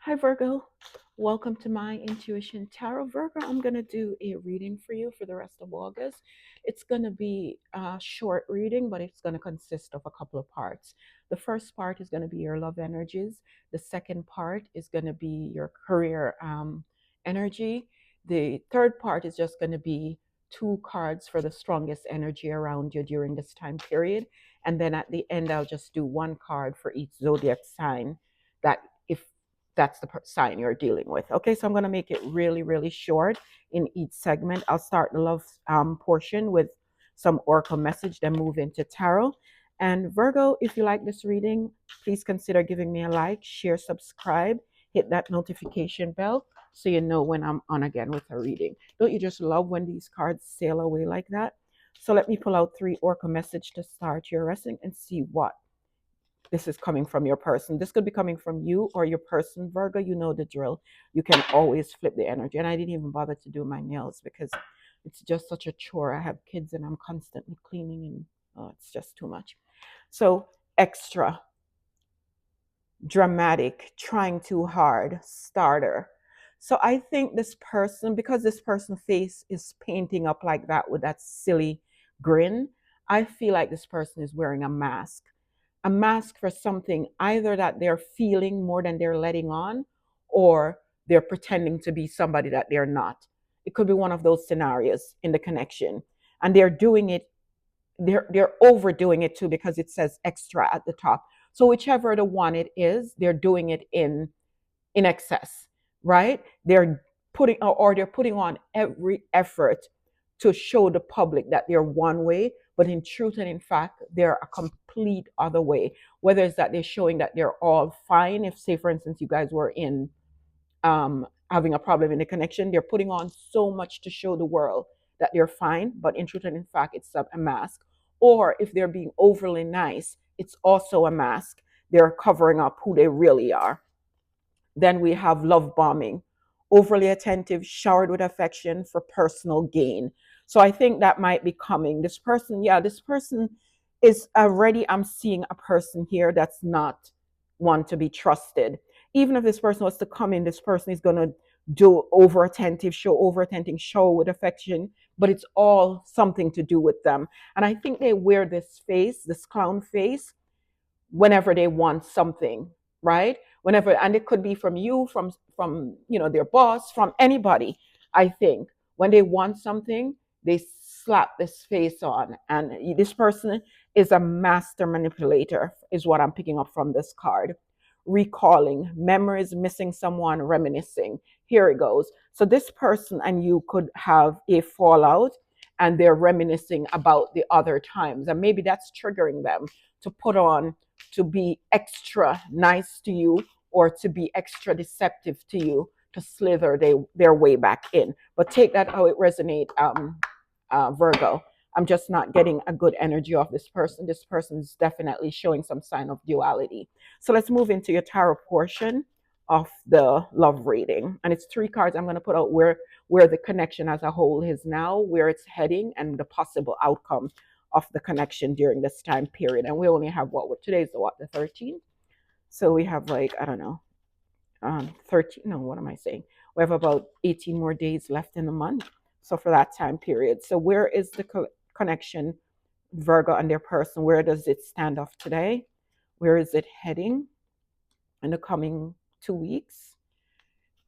Hi, Virgo. Welcome to my Intuition Tarot. Virgo, I'm going to do a reading for you for the rest of August. It's going to be a short reading, but it's going to consist of a couple of parts. The first part is going to be your love energies. The second part is going to be your career energy. The third part is just going to be two cards for the strongest energy around you during this time period. And then at the end, I'll just do one card for each zodiac sign that if that's the sign you're dealing with. Okay, so I'm going to make it really, really short in each segment. I'll start the love portion with some oracle message, then move into tarot. And Virgo, if you like this reading, please consider giving me a like, share, subscribe, hit that notification bell so you know when I'm on again with a reading. Don't you just love when these cards sail away like that? So let me pull out 3 oracle message to start your reading and see what this is coming from your person. This could be coming from you or your person, Virgo. You know the drill. You can always flip the energy. And I didn't even bother to do my nails because it's just such a chore. I have kids and I'm constantly cleaning and it's just too much. So extra, dramatic, trying too hard, starter. So I think this person, because this person's face is painting up like that with that silly grin, I feel like this person is wearing a mask for something either that they're feeling more than they're letting on, or they're pretending to be somebody that they're not. It could be one of those scenarios in the connection. And they're doing it, they're overdoing it too because it says extra at the top. So whichever the one it is, they're doing it in excess, right? They're they're putting on every effort to show the public that they're one way, but in truth and in fact, they're a complete other way. Whether it's that they're showing that they're all fine, if say for instance you guys were in having a problem in the connection, they're putting on so much to show the world that they're fine, but in truth and in fact, it's a mask. Or if they're being overly nice, it's also a mask. They're covering up who they really are. Then we have love bombing, overly attentive, showered with affection for personal gain. So I think that might be coming. This person, yeah, this person is already, I'm seeing a person here that's not one to be trusted. Even if this person was to come in, this person is going to do over attentive, show with affection, but it's all something to do with them. And I think they wear this face, this clown face, whenever they want something, right? Whenever, and it could be from you, from their boss, from anybody. I think when they want something, they slap this face on, and this person is a master manipulator, is what I'm picking up from this card. Recalling memories, missing someone, reminiscing. Here it goes. So this person and you could have a fallout, and they're reminiscing about the other times, and maybe that's triggering them to put on, to be extra nice to you, or to be extra deceptive to you, to slither their way back in. But take that how it resonates, Virgo. I'm just not getting a good energy off this person. This person's definitely showing some sign of duality. So let's move into your tarot portion of the love reading. And it's 3 cards. I'm going to put out where the connection as a whole is now, where it's heading, and the possible outcome of the connection during this time period. And we only have today's the 13th. So we have, like, I don't know, 13, no, what am I saying? We have about 18 more days left in the month. So for that time period. So where is the connection, Virgo and their person? Where does it stand off today? Where is it heading in the coming 2 weeks?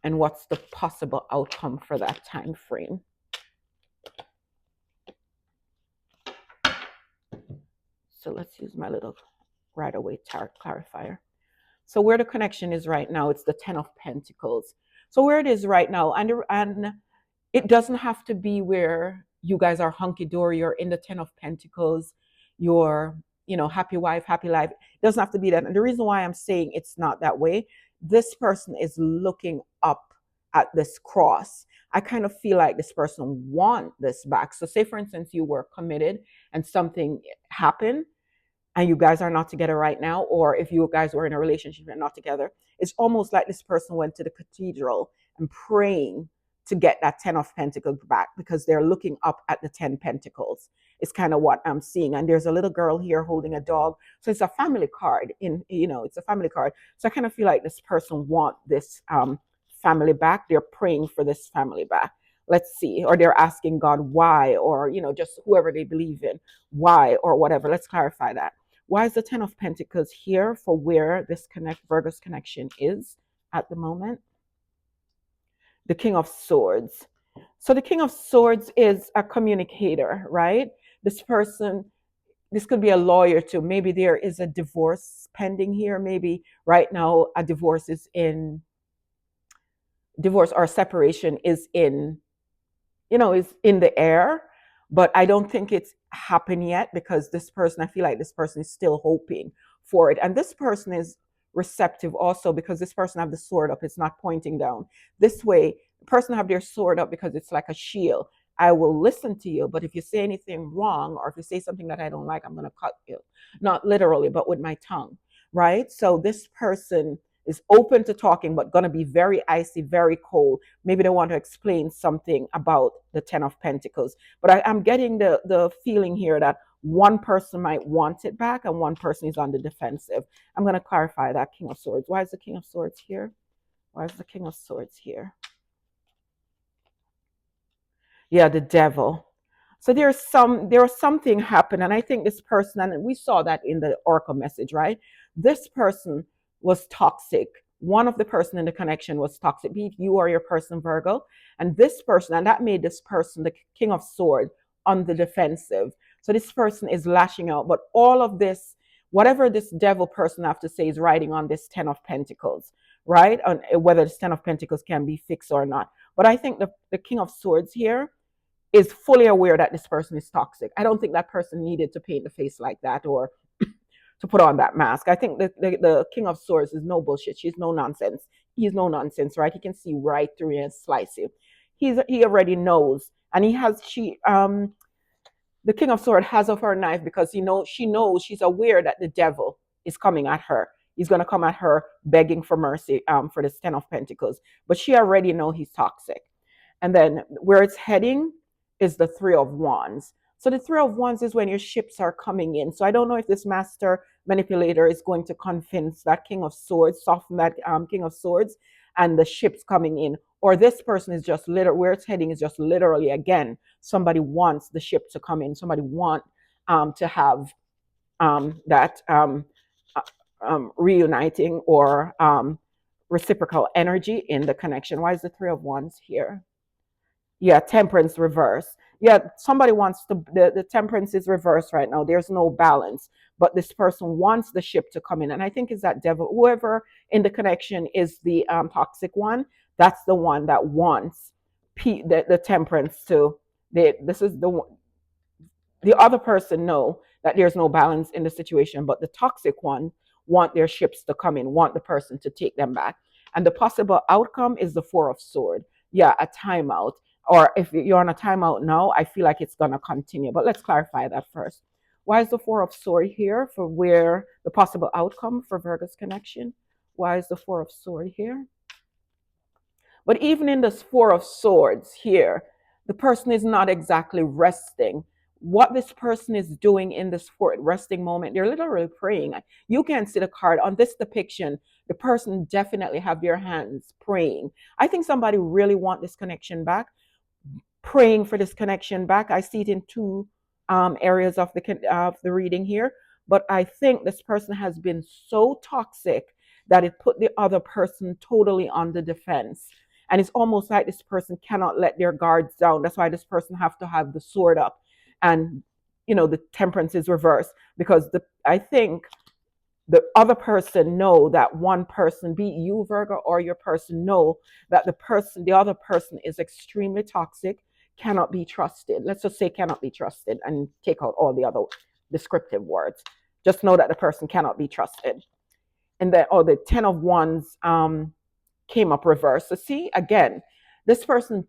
And what's the possible outcome for that time frame? So let's use my little right away tarot clarifier. So where the connection is right now, it's the 10 of Pentacles. So where it is right now, and it doesn't have to be where you guys are hunky-dory, you're in the 10 of Pentacles, you're, happy wife, happy life. It doesn't have to be that. And the reason why I'm saying it's not that way, this person is looking up at this cross. I kind of feel like this person wants this back. So say, for instance, you were committed and something happened, and you guys are not together right now, or if you guys were in a relationship and not together, it's almost like this person went to the cathedral and praying to get that 10 of Pentacles back because they're looking up at the 10 Pentacles. It's kind of what I'm seeing. And there's a little girl here holding a dog. So it's a family card it's a family card. So I kind of feel like this person want this family back. They're praying for this family back. Let's see. Or they're asking God why, or, just whoever they believe in, why or whatever. Let's clarify that. Why is the 10 of Pentacles here for where this Virgo's connection is at the moment? The King of Swords. So the King of Swords is a communicator, right? This person, this could be a lawyer too. Maybe there is a divorce pending here. Maybe right now a divorce or separation is is in the air, but I don't think it's happened yet because I feel like this person is still hoping for it. And this person is receptive also because this person have the sword up. It's not pointing down. This way, the person have their sword up because it's like a shield. I will listen to you, but if you say anything wrong or if you say something that I don't like, I'm going to cut you. Not literally, but with my tongue, right? So this person is open to talking, but going to be very icy, very cold. Maybe they want to explain something about the 10 of Pentacles. But I'm getting the feeling here that one person might want it back and one person is on the defensive. I'm going to clarify that. King of Swords. Why is the King of Swords here? Why is the King of Swords here? Yeah, the Devil. So there was something happened, and I think this person, and we saw that in the oracle message, right? This person was toxic. One of the person in the connection was toxic. Be it you or your person, Virgo, and this person, and that made this person the King of Swords on the defensive. So this person is lashing out, but all of this, whatever this devil person have to say, is riding on this 10 of Pentacles, right? On whether this 10 of Pentacles can be fixed or not. But I think the King of Swords here is fully aware that this person is toxic. I don't think that person needed to paint the face like that or to put on that mask. I think that the King of Swords is no bullshit. She's no nonsense. He's no nonsense, right? He can see right through you and slice you. He already knows, and the King of Swords has of her knife because she's aware that the devil is coming at her. He's gonna come at her begging for mercy for this 10 of Pentacles, but she already know he's toxic. And then where it's heading is the Three of Wands. So the Three of Wands is when your ships are coming in. So I don't know if this master manipulator is going to convince that King of Swords, soften that King of Swords and the ships coming in. Or this person is just where it's heading is just literally, again, somebody wants the ship to come in. Somebody want to have that reuniting or reciprocal energy in the connection. Why is the Three of Wands here? Yeah, Temperance reverse. Yeah, somebody wants the Temperance is reversed right now. There's no balance, but this person wants the ship to come in. And I think it's that devil, whoever in the connection is the toxic one, that's the one that wants the Temperance to, this is the other person know that there's no balance in the situation, but the toxic one want their ships to come in, want the person to take them back. And the possible outcome is the Four of Swords. Yeah, a timeout. Or if you're on a timeout now, I feel like it's going to continue. But let's clarify that first. Why is the Four of Swords here for where the possible outcome for Virgo's connection? Why is the Four of Swords here? But even in this Four of Swords here, the person is not exactly resting. What this person is doing in this resting moment, they're literally praying. You can see the card on this depiction. The person definitely have their hands praying. I think somebody really want this connection back, praying for this connection back. I see it in two areas of the reading here, but I think this person has been so toxic that it put the other person totally on the defense. And it's almost like this person cannot let their guards down. That's why this person have to have the sword up. And, the Temperance is reversed because I think the other person know that one person, be you, Virgo, or your person, know that the other person is extremely toxic, cannot be trusted. Let's just say cannot be trusted and take out all the other descriptive words. Just know that the person cannot be trusted. And then, the 10 of Wands came up reversed. So see, again, this person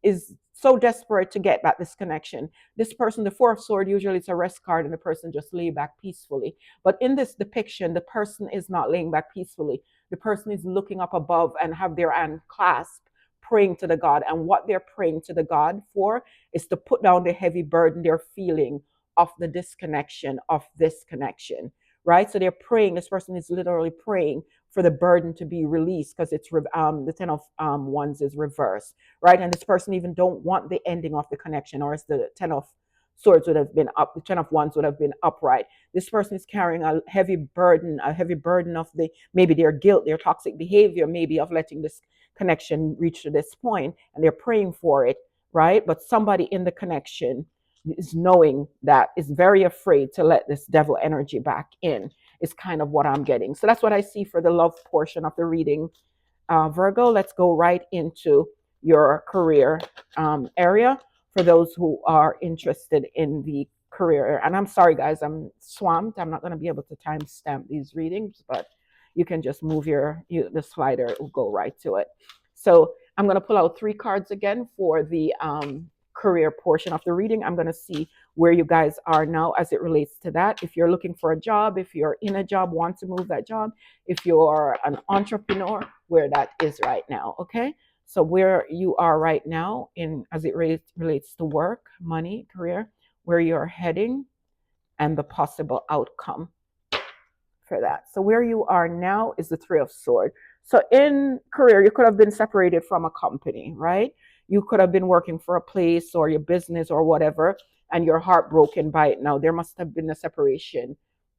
is so desperate to get back this connection. This person, the Four of Swords, usually it's a rest card and the person just lay back peacefully. But in this depiction, the person is not laying back peacefully. The person is looking up above and have their hand clasped, praying to the God. And what they're praying to the God for is to put down the heavy burden they're feeling of the disconnection, of this connection, right? So they're praying, this person is literally praying for the burden to be released because it's the 10 of wands is reversed, right? And this person even don't want the ending of the connection, or as the 10 of swords would have been up, the 10 of wands would have been upright. This person is carrying a heavy burden of the, maybe their guilt, their toxic behavior, maybe of letting this connection reach to this point, and they're praying for it, right? But somebody in the connection is knowing that, is very afraid to let this devil energy back in, is kind of what I'm getting. So that's what I see for the love portion of the reading. Virgo, let's go right into your career area for those who are interested in the career. And I'm sorry, guys, I'm swamped. I'm not going to be able to timestamp these readings, but you can just move the slider, it will go right to it. So I'm going to pull out 3 cards again for the career portion of the reading. I'm going to see where you guys are now as it relates to that. If you're looking for a job, if you're in a job, want to move that job, if you're an entrepreneur, where that is right now. Okay. So where you are right now in as it relates to work, money, career, where you're heading, and the possible outcome for that. So where you are now is the 3 of swords. So in career, you could have been separated from a company, right? You could have been working for a place or your business or whatever, and you're heartbroken by it now. There must have been a separation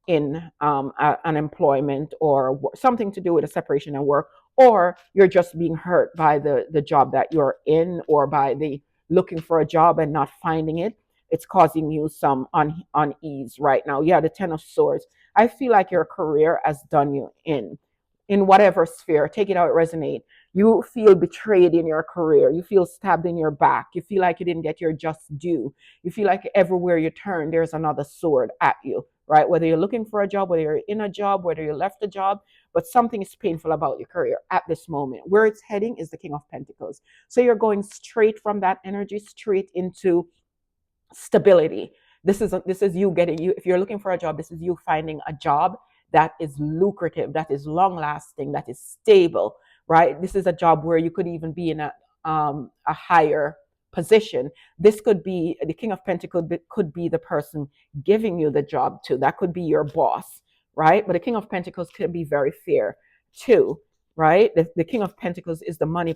in unemployment or something to do with a separation in work, or you're just being hurt by the job that you're in, or by the looking for a job and not finding it. It's causing you some unease right now. Yeah, the 10 of swords. I feel like your career has done you in whatever sphere. Take it how it resonates. You feel betrayed in your career. You feel stabbed in your back. You feel like you didn't get your just due. You feel like everywhere you turn, there's another sword at you, right? Whether you're looking for a job, whether you're in a job, whether you left a job, but something is painful about your career at this moment. Where it's heading is the King of Pentacles. So you're going straight from that energy, straight into stability. This is you getting, you if you're looking for a job, this is you finding a job that is lucrative, that is long lasting, that is stable, right? This is a job where you could even be in a higher position. This could be the King of Pentacles, could be the person giving you the job too. That could be your boss, right? But the King of Pentacles can be very fair too, right? The King of Pentacles is the money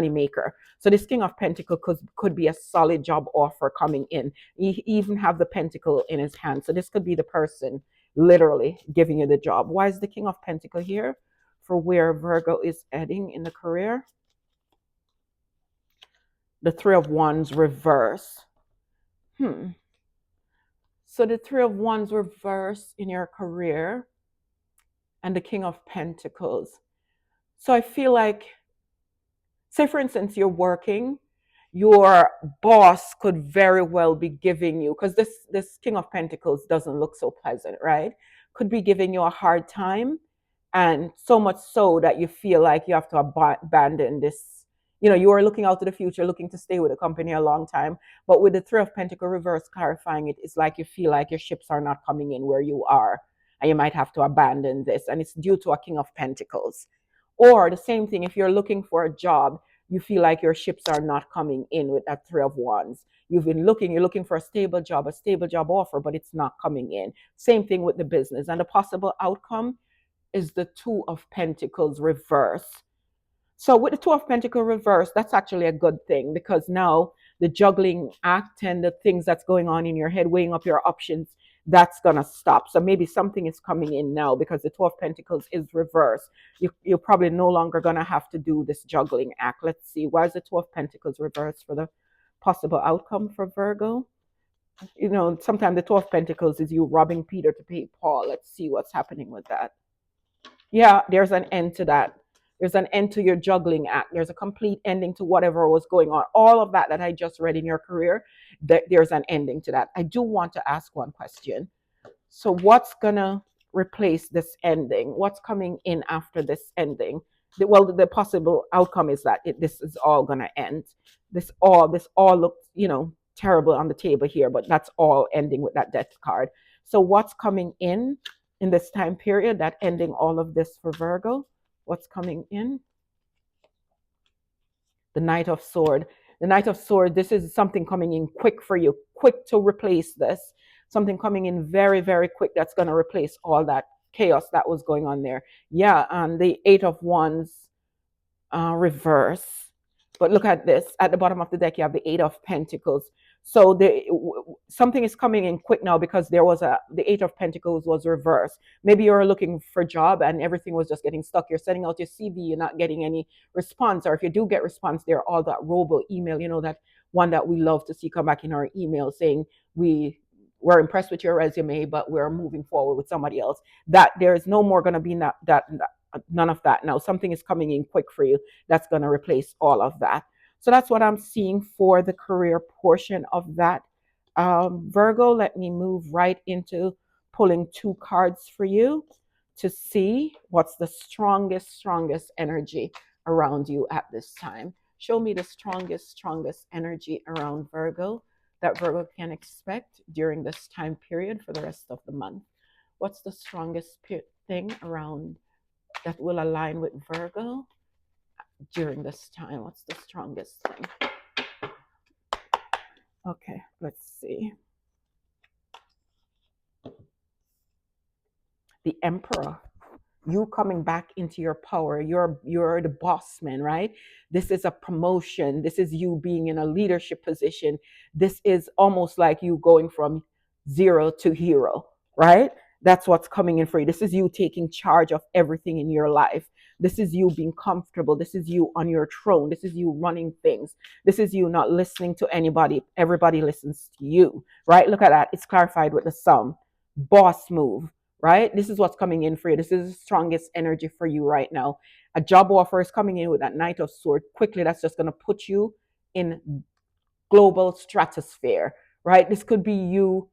maker. So this King of Pentacles could be a solid job offer coming in. He even have the pentacle in his hand. So this could be the person literally giving you the job. Why is the King of Pentacles here? For where Virgo is heading in the career. The 3 of Wands reverse. So the 3 of Wands reverse in your career and the King of Pentacles. So I feel like, say for instance, you're working, your boss could very well be giving you, because this King of Pentacles doesn't look so pleasant, right? Could be giving you a hard time, and so much so that you feel like you have to abandon this. You are looking out to the future, looking to stay with the company a long time, but with the 3 of Pentacles reverse clarifying it, it's like you feel like your ships are not coming in where you are, and you might have to abandon this, and it's due to a King of Pentacles. Or the same thing, if you're looking for a job, you feel like your ships are not coming in with that 3 of Wands. You're looking for a stable job offer, but it's not coming in. Same thing with the business. And the possible outcome is the 2 of Pentacles reverse. So with the 2 of Pentacles reverse, that's actually a good thing, because now the juggling act and the things that's going on in your head, weighing up your options, that's going to stop. So maybe something is coming in now because the 2 of Pentacles is reversed. You're probably no longer going to have to do this juggling act. Let's see. Why is the 2 of Pentacles reversed for the possible outcome for Virgo? Sometimes the 2 of Pentacles is you robbing Peter to pay Paul. Let's see what's happening with that. Yeah, there's an end to that. There's an end to your juggling act. There's a complete ending to whatever was going on. All of that I just read in your career, there's an ending to that. I do want to ask one question. So what's going to replace this ending? What's coming in after this ending? Well, the possible outcome is that this is all going to end. This all looks, terrible on the table here, but that's all ending with that death card. So what's coming in this time period, that ending all of this for Virgo? What's coming in? The Knight of Sword. The Knight of Sword, this is something coming in quick for you, quick to replace this. Something coming in very, very quick that's going to replace all that chaos that was going on there. Yeah, and the Eight of Wands reverse. But look at this. At the bottom of the deck, you have the Eight of Pentacles. So something is coming in quick now because the Eight of Pentacles was reversed. Maybe you're looking for a job and everything was just getting stuck. You're sending out your CV, you're not getting any response. Or if you do get response, they're all that robo email, that one that we love to see come back in our email saying we're impressed with your resume, but we're moving forward with somebody else. That there's no more going to be that none of that now. Something is coming in quick for you that's going to replace all of that. So that's what I'm seeing for the career portion of that. Virgo, let me move right into pulling 2 cards for you to see what's the strongest energy around you at this time. Show me the strongest energy around Virgo that Virgo can expect during this time period for the rest of the month. What's the strongest thing around that will align with Virgo during this time? What's the strongest thing? Okay, let's see. The Emperor. You coming back into your power. You're the boss man, right? This is a promotion. This is you being in a leadership position. This is almost like you going from 0 to hero, right? That's what's coming in for you. This is you taking charge of everything in your life. This is you being comfortable. This is you on your throne. This is you running things. This is you not listening to anybody. Everybody listens to you, right? Look at that. It's clarified with the Sun. Boss move, right? This is what's coming in for you. This is the strongest energy for you right now. A job offer is coming in with that Knight of Swords. Quickly, that's just going to put you in global stratosphere, right? This could be you.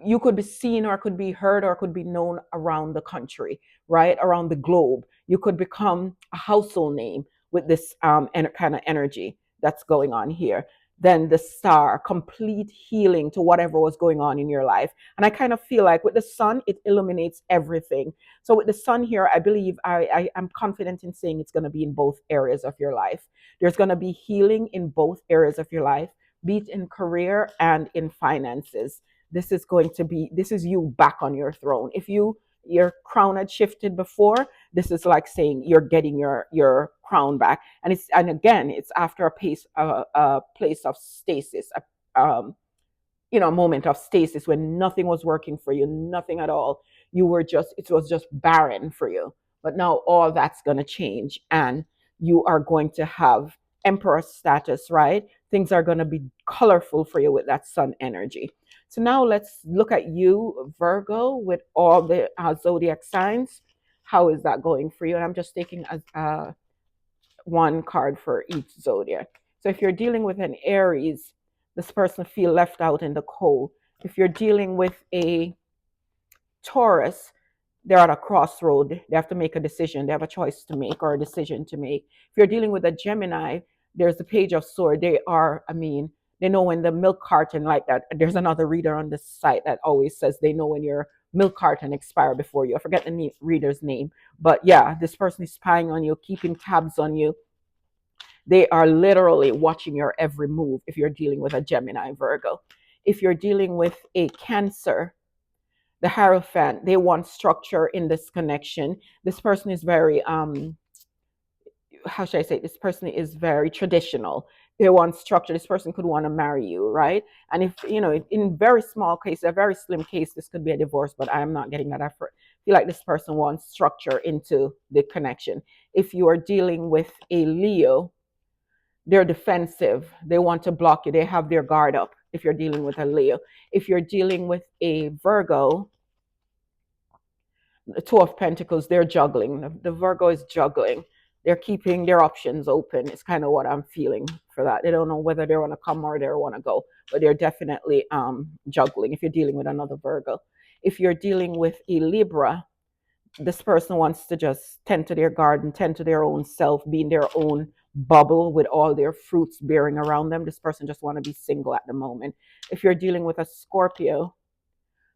You could be seen or could be heard or could be known around the country, right? Around the globe. You could become a household name with this kind of energy that's going on here. Then the Star, complete healing to whatever was going on in your life. And I kind of feel like with the Sun, it illuminates everything. So with the Sun here, I believe I am confident in saying it's going to be in both areas of your life. There's going to be healing in both areas of your life, be it in career and in finances. This is you back on your throne. If your crown had shifted before, this is like saying you're getting your crown back. And again, it's after a place of stasis, a moment of stasis when nothing was working for you, nothing at all. It was just barren for you. But now all that's going to change and you are going to have emperor status, right? Things are going to be colorful for you with that Sun energy. So now let's look at you, Virgo, with all the zodiac signs. How is that going for you? And I'm just taking one card for each zodiac. So if you're dealing with an Aries, this person feel left out in the cold. If you're dealing with a Taurus, they're at a crossroad. They have to make a decision. They have a choice to make or a decision to make. If you're dealing with a Gemini, there's the Page of Swords. They know when the milk carton like that. There's another reader on this site that always says they know when your milk carton expire before you. I forget the reader's name. But yeah, this person is spying on you, keeping tabs on you. They are literally watching your every move if you're dealing with a Gemini, Virgo. If you're dealing with a Cancer, the Hierophant, they want structure in this connection. This person is very, how should I say, this person is very traditional. They want structure. This person could want to marry you, right? And if, in very small case, a very slim case, this could be a divorce, but I'm not getting that effort. I feel like this person wants structure into the connection. If you are dealing with a Leo, they're defensive. They want to block you. They have their guard up if you're dealing with a Leo. If you're dealing with a Virgo, the Two of Pentacles, they're juggling. The Virgo is juggling. They're keeping their options open. It's kind of what I'm feeling for that. They don't know whether they want to come or they want to go, but they're definitely juggling if you're dealing with another Virgo. If you're dealing with a Libra, this person wants to just tend to their garden, tend to their own self, be in their own bubble with all their fruits bearing around them. This person just want to be single at the moment. If you're dealing with a Scorpio,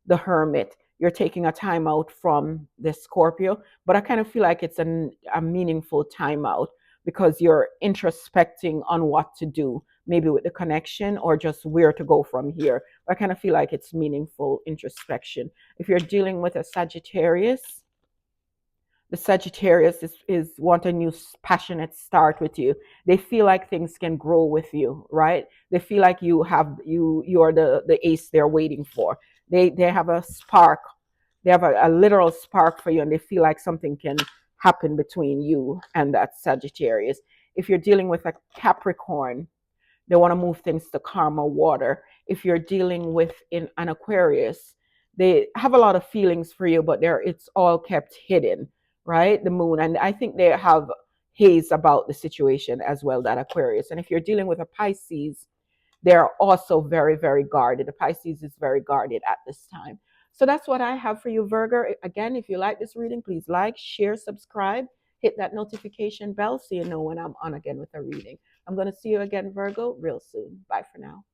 the Hermit, you're taking a time out from the Scorpio, but I kind of feel like it's a meaningful time out because you're introspecting on what to do, maybe with the connection or just where to go from here. I kind of feel like it's meaningful introspection. If you're dealing with a Sagittarius, the Sagittarius is want a new passionate start with you. They feel like things can grow with you, right? They feel like you're the ace they're waiting for. They have a spark. They have a literal spark for you, and they feel like something can happen between you and that Sagittarius. If you're dealing with a Capricorn, they want to move things to calmer water. If you're dealing with in an Aquarius, they have a lot of feelings for you, but it's all kept hidden, right? The moon. And I think they have haze about the situation as well, that Aquarius. And if you're dealing with a Pisces, they're also very, very guarded. The Pisces is very guarded at this time. So that's what I have for you, Virgo. Again, if you like this reading, please like, share, subscribe, hit that notification bell so you know when I'm on again with a reading. I'm going to see you again, Virgo, real soon. Bye for now.